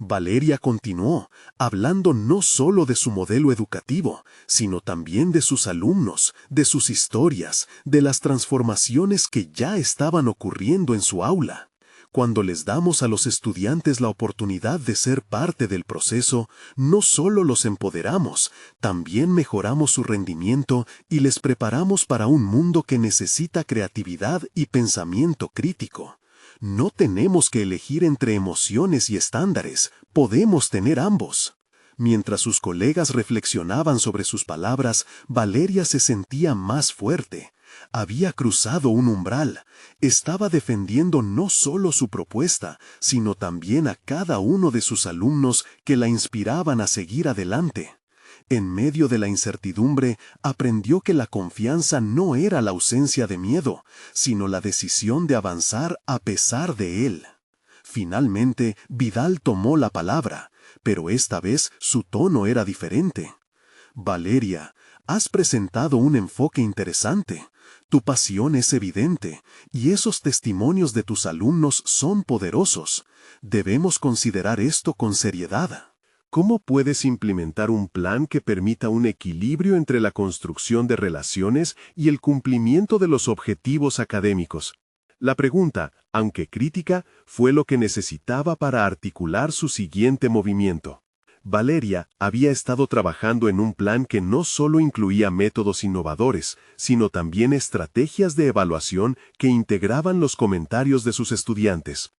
Valeria continuó, hablando no solo de su modelo educativo, sino también de sus alumnos, de sus historias, de las transformaciones que ya estaban ocurriendo en su aula. Cuando les damos a los estudiantes la oportunidad de ser parte del proceso, no solo los empoderamos, también mejoramos su rendimiento y les preparamos para un mundo que necesita creatividad y pensamiento crítico. No tenemos que elegir entre emociones y estándares, podemos tener ambos. Mientras sus colegas reflexionaban sobre sus palabras, Valeria se sentía más fuerte. Había cruzado un umbral, estaba defendiendo no solo su propuesta, sino también a cada uno de sus alumnos que la inspiraban a seguir adelante. En medio de la incertidumbre, aprendió que la confianza no era la ausencia de miedo, sino la decisión de avanzar a pesar de él. Finalmente, Vidal tomó la palabra, pero esta vez su tono era diferente. Valeria, has presentado un enfoque interesante. Tu pasión es evidente, y esos testimonios de tus alumnos son poderosos. Debemos considerar esto con seriedad. ¿Cómo puedes implementar un plan que permita un equilibrio entre la construcción de relaciones y el cumplimiento de los objetivos académicos? La pregunta, aunque crítica, fue lo que necesitaba para articular su siguiente movimiento. Valeria había estado trabajando en un plan que no solo incluía métodos innovadores, sino también estrategias de evaluación que integraban los comentarios de sus estudiantes.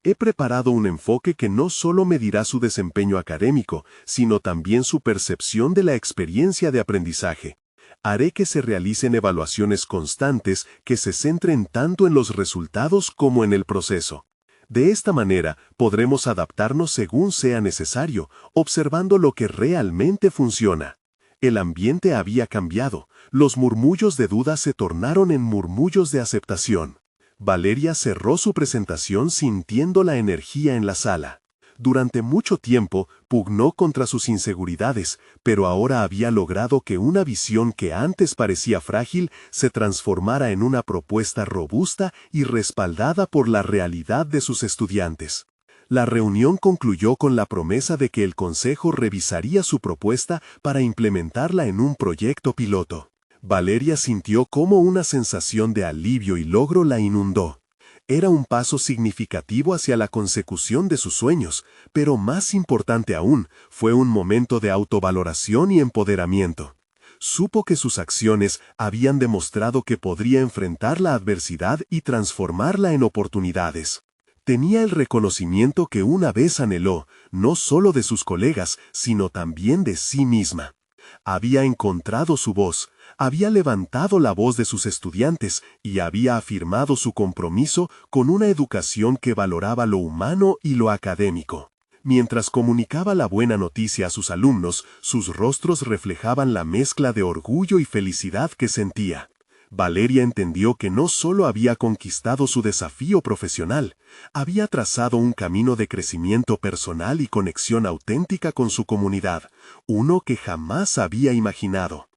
He preparado un enfoque que no solo medirá su desempeño académico, sino también su percepción de la experiencia de aprendizaje. Haré que se realicen evaluaciones constantes que se centren tanto en los resultados como en el proceso. De esta manera, podremos adaptarnos según sea necesario, observando lo que realmente funciona. El ambiente había cambiado, los murmullos de duda se tornaron en murmullos de aceptación. Valeria cerró su presentación sintiendo la energía en la sala. Durante mucho tiempo pugnó contra sus inseguridades, pero ahora había logrado que una visión que antes parecía frágil se transformara en una propuesta robusta y respaldada por la realidad de sus estudiantes. La reunión concluyó con la promesa de que el consejo revisaría su propuesta para implementarla en un proyecto piloto. Valeria sintió cómo una sensación de alivio y logro la inundó. Era un paso significativo hacia la consecución de sus sueños, pero más importante aún, fue un momento de autovaloración y empoderamiento. Supo que sus acciones habían demostrado que podría enfrentar la adversidad y transformarla en oportunidades. Tenía el reconocimiento que una vez anheló, no solo de sus colegas, sino también de sí misma. Había encontrado su voz, había levantado la voz de sus estudiantes y había afirmado su compromiso con una educación que valoraba lo humano y lo académico. Mientras comunicaba la buena noticia a sus alumnos, sus rostros reflejaban la mezcla de orgullo y felicidad que sentía. Valeria entendió que no solo había conquistado su desafío profesional, había trazado un camino de crecimiento personal y conexión auténtica con su comunidad, uno que jamás había imaginado.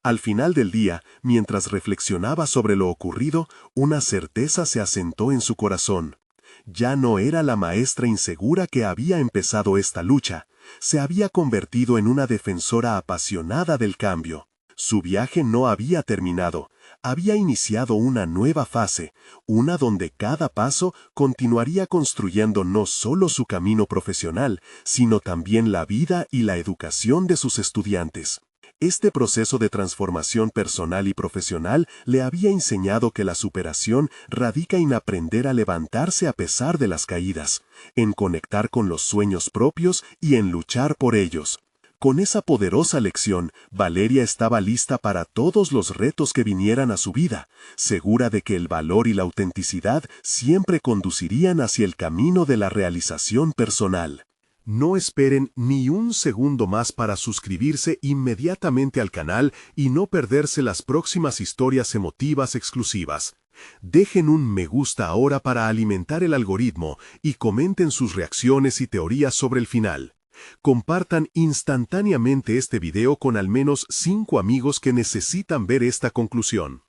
Al final del día, mientras reflexionaba sobre lo ocurrido, una certeza se asentó en su corazón. Ya no era la maestra insegura que había empezado esta lucha, se había convertido en una defensora apasionada del cambio. Su viaje no había terminado, había iniciado una nueva fase, una donde cada paso continuaría construyendo no solo su camino profesional, sino también la vida y la educación de sus estudiantes. Este proceso de transformación personal y profesional le había enseñado que la superación radica en aprender a levantarse a pesar de las caídas, en conectar con los sueños propios y en luchar por ellos. Con esa poderosa lección, Valeria estaba lista para todos los retos que vinieran a su vida, segura de que el valor y la autenticidad siempre conducirían hacia el camino de la realización personal. No esperen ni un segundo más para suscribirse inmediatamente al canal y no perderse las próximas historias emotivas exclusivas. Dejen un me gusta ahora para alimentar el algoritmo y comenten sus reacciones y teorías sobre el final. Compartan instantáneamente este video con al menos 5 amigos que necesitan ver esta conclusión.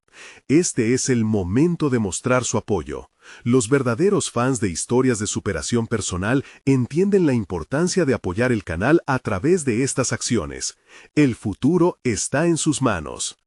Este es el momento de mostrar su apoyo. Los verdaderos fans de historias de superación personal entienden la importancia de apoyar el canal a través de estas acciones. El futuro está en sus manos.